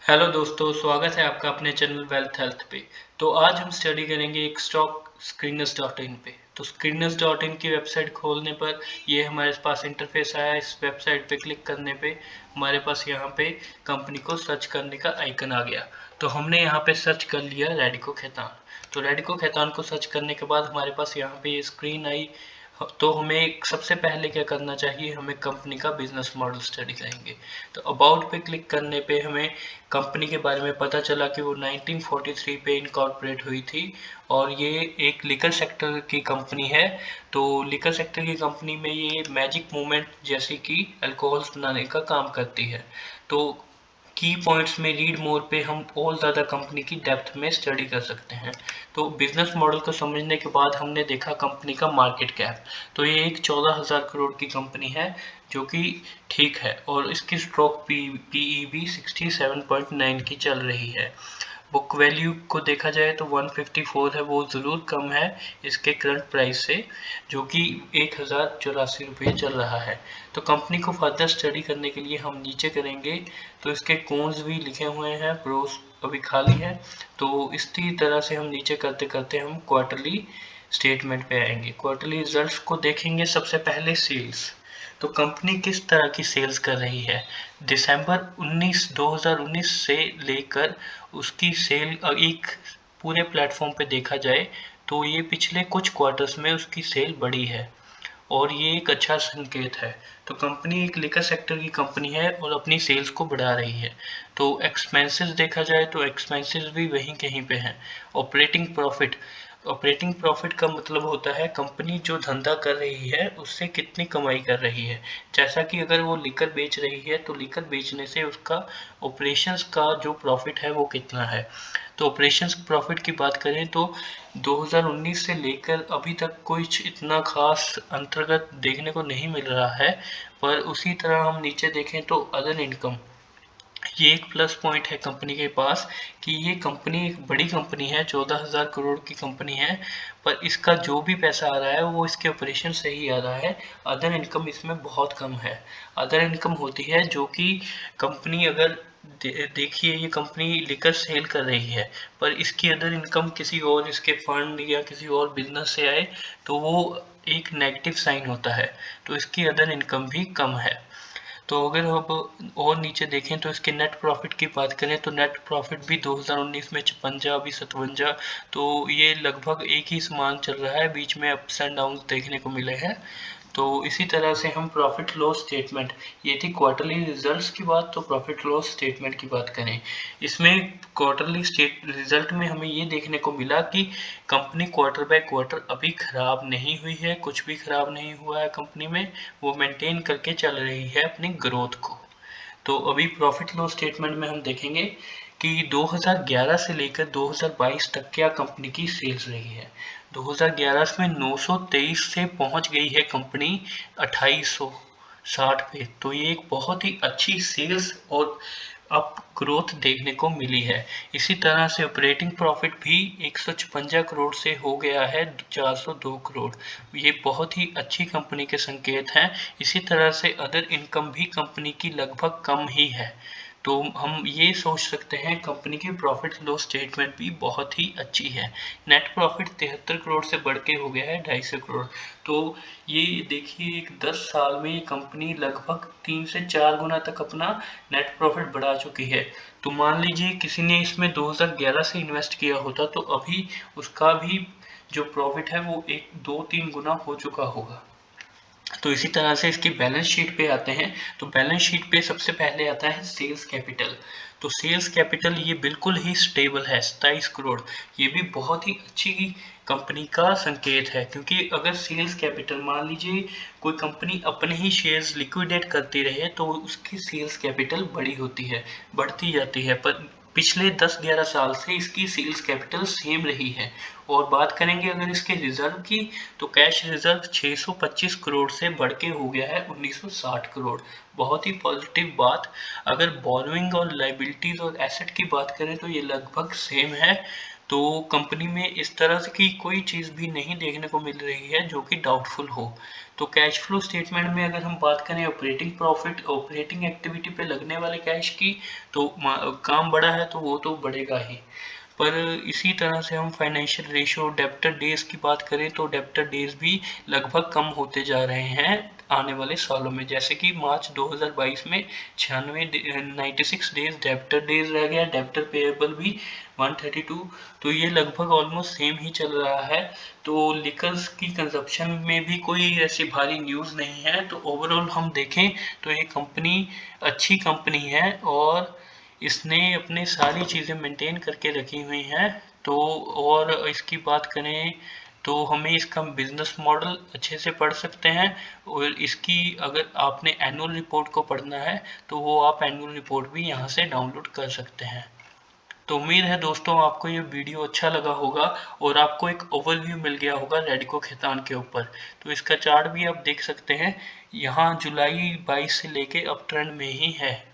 Hello दोस्तों, स्वागत है आपका अपने चैनल वेल्थ हेल्थ पे। तो आज हम स्टडी करेंगे एक स्टॉक screeners.in पे। तो screeners.in की वेबसाइट खोलने पर ये हमारे पास इंटरफेस आया। इस वेबसाइट पे क्लिक करने पे हमारे पास यहाँ पे कंपनी को सर्च करने का आइकन आ गया। तो हमने यहाँ पे सर्च कर लिया रैडिको खैतान। तो रैडिको खैतान को सर्च करने के बाद हमारे पास यहाँ पे ये स्क्रीन आई। तो हमें सबसे पहले क्या करना चाहिए, हमें कंपनी का बिजनेस मॉडल स्टडी करेंगे। तो अबाउट पे क्लिक करने पे हमें कंपनी के बारे में पता चला कि वो 1943 पे इनकॉर्पोरेट हुई थी और ये एक लिकर सेक्टर की कंपनी है। तो लिकर सेक्टर की कंपनी में ये मैजिक मूवमेंट जैसे कि अल्कोहल्स बनाने का काम करती है। तो की पॉइंट्स में रीड मोर पे हम और ज़्यादा कंपनी की डेप्थ में स्टडी कर सकते हैं। तो बिजनेस मॉडल को समझने के बाद हमने देखा कंपनी का मार्केट कैप। तो ये एक 14,000 करोड़ की कंपनी है जो कि ठीक है, और इसकी स्टॉक पीई भी 67.9 की चल रही है। बुक वैल्यू को देखा जाए तो 154 है, वो ज़रूर कम है इसके करंट प्राइस से, जो कि 1,084 रुपये चल रहा है। तो कंपनी को फर्दर स्टडी करने के लिए हम नीचे करेंगे तो इसके कॉन्स भी लिखे हुए हैं, प्रोस अभी खाली है। तो इसी तरह से हम नीचे करते करते हम क्वार्टरली स्टेटमेंट पे आएंगे। क्वार्टरली रिजल्ट्स को देखेंगे। सबसे पहले सेल्स। तो कंपनी किस तरह की सेल्स कर रही है। दिसंबर 2019 से लेकर उसकी सेल एक पूरे प्लेटफॉर्म पे देखा जाए तो ये पिछले कुछ क्वार्टर्स में उसकी सेल बढ़ी है और ये एक अच्छा संकेत है। तो कंपनी एक लिकर सेक्टर की कंपनी है और अपनी सेल्स को बढ़ा रही है। तो एक्सपेंसेस देखा जाए तो एक्सपेंसेस भी वहीं कहीं पे हैं। ऑपरेटिंग प्रॉफिट का मतलब होता है कंपनी जो धंधा कर रही है उससे कितनी कमाई कर रही है। जैसा कि अगर वो लिकर बेच रही है तो लिकर बेचने से उसका ऑपरेशंस का जो प्रॉफिट है वो कितना है। तो ऑपरेशंस प्रॉफिट की बात करें तो 2019 से लेकर अभी तक कुछ इतना खास अंतर्गत देखने को नहीं मिल रहा है। पर उसी तरह हम नीचे देखें तो अदर इनकम, ये एक प्लस पॉइंट है कंपनी के पास कि ये कंपनी एक बड़ी कंपनी है, 14,000 करोड़ की कंपनी है, पर इसका जो भी पैसा आ रहा है वो इसके ऑपरेशन से ही आ रहा है। अदर इनकम इसमें बहुत कम है। अदर इनकम होती है जो कि कंपनी अगर देखिए ये कंपनी लिकर सेल कर रही है पर इसकी अदर इनकम किसी और इसके फंड या किसी और बिजनेस से आए तो वो एक नेगेटिव साइन होता है। तो इसकी अदर इनकम भी कम है। तो अगर अब और नीचे देखें तो इसके नेट प्रॉफिट की बात करें तो नेट प्रॉफिट भी 2019 में 56, अभी 57। तो ये लगभग एक ही समान चल रहा है, बीच में अप्स एंड डाउन देखने को मिले हैं। तो इसी तरह से हम प्रॉफिट लॉस स्टेटमेंट, ये थी क्वार्टरली रिजल्ट्स की बात। तो प्रॉफिट लॉस स्टेटमेंट की बात करें, इसमें क्वार्टरली स्टेट रिजल्ट में हमें ये देखने को मिला कि कंपनी क्वार्टर बाय क्वार्टर अभी खराब नहीं हुई है, कुछ भी खराब नहीं हुआ है कंपनी में, वो मेंटेन करके चल रही है अपनी ग्रोथ को। तो अभी प्रॉफिट लॉस स्टेटमेंट में हम देखेंगे कि 2011 से लेकर 2022 तक क्या कंपनी की सेल्स रही है। 2011 में 923 से पहुंच गई है कंपनी 2860 पे। तो ये एक बहुत ही अच्छी सेल्स और अप ग्रोथ देखने को मिली है। इसी तरह से ऑपरेटिंग प्रॉफिट भी 156 करोड़ से हो गया है 402 करोड़। ये बहुत ही अच्छी कंपनी के संकेत हैं। इसी तरह से अदर इनकम भी कंपनी की लगभग कम ही है। तो हम ये सोच सकते हैं कंपनी की प्रॉफिट लॉस स्टेटमेंट भी बहुत ही अच्छी है। नेट प्रॉफिट 73 करोड़ से बढ़ के हो गया है 250 करोड़। तो ये देखिए एक 10 साल में ये कंपनी लगभग 3 से 4 गुना तक अपना नेट प्रॉफिट बढ़ा चुकी है। तो मान लीजिए किसी ने इसमें 2011 से इन्वेस्ट किया होता तो अभी उसका भी जो प्रॉफिट है वो 1-2-3 गुना हो चुका होगा। तो इसी तरह से इसकी बैलेंस शीट पे आते हैं। तो बैलेंस शीट पे सबसे पहले आता है सेल्स कैपिटल। तो सेल्स कैपिटल ये बिल्कुल ही स्टेबल है, 27 करोड़। ये भी बहुत ही अच्छी कंपनी का संकेत है, क्योंकि अगर सेल्स कैपिटल मान लीजिए कोई कंपनी अपने ही शेयर्स लिक्विडेट करती रहे तो उसकी सेल्स कैपिटल बड़ी होती है, बढ़ती जाती है। पर पिछले 10-11 साल से इसकी सेल्स कैपिटल सेम रही है। और बात करेंगे अगर इसके रिजर्व की, तो कैश रिजर्व 625 करोड़ से बढ़ के हो गया है 1960 करोड़। बहुत ही पॉजिटिव बात। अगर बोरोइंग और लाइबिलिटीज और एसेट की बात करें तो ये लगभग सेम है। तो कंपनी में इस तरह से की कोई चीज़ भी नहीं देखने को मिल रही है जो कि डाउटफुल हो। तो कैश फ्लो स्टेटमेंट में अगर हम बात करें ऑपरेटिंग प्रॉफिट, ऑपरेटिंग एक्टिविटी पे लगने वाले कैश की, तो काम बड़ा है तो वो तो बढ़ेगा ही। पर इसी तरह से हम फाइनेंशियल रेशियो, डेब्टर डेज की बात करें तो डेब्टर डेज भी लगभग कम होते जा रहे हैं आने वाले सालों में। जैसे कि मार्च 2022 में 96 डेज डेब्टर डेज रह गया, डेब्टर पेएबल भी 132, तो ये लगभग ऑलमोस्ट सेम ही चल रहा है। तो लिकर्स की कंजप्शन में भी कोई ऐसी भारी न्यूज़ नहीं है। तो ओवरऑल हम देखें तो ये कंपनी अच्छी कंपनी है और इसने अपने सारी चीज़ें मेंटेन करके रखी हुई हैं। तो और इसकी बात करें तो हमें इसका बिजनेस मॉडल अच्छे से पढ़ सकते हैं, और इसकी अगर आपने एनुअल रिपोर्ट को पढ़ना है तो वो आप एनुअल रिपोर्ट भी यहाँ से डाउनलोड कर सकते हैं। तो उम्मीद है दोस्तों आपको ये वीडियो अच्छा लगा होगा और आपको एक ओवरव्यू मिल गया होगा रैडिको खैतान के ऊपर। तो इसका चार्ट भी आप देख सकते हैं, यहाँ जुलाई 22 से लेके अब ट्रेंड में ही है।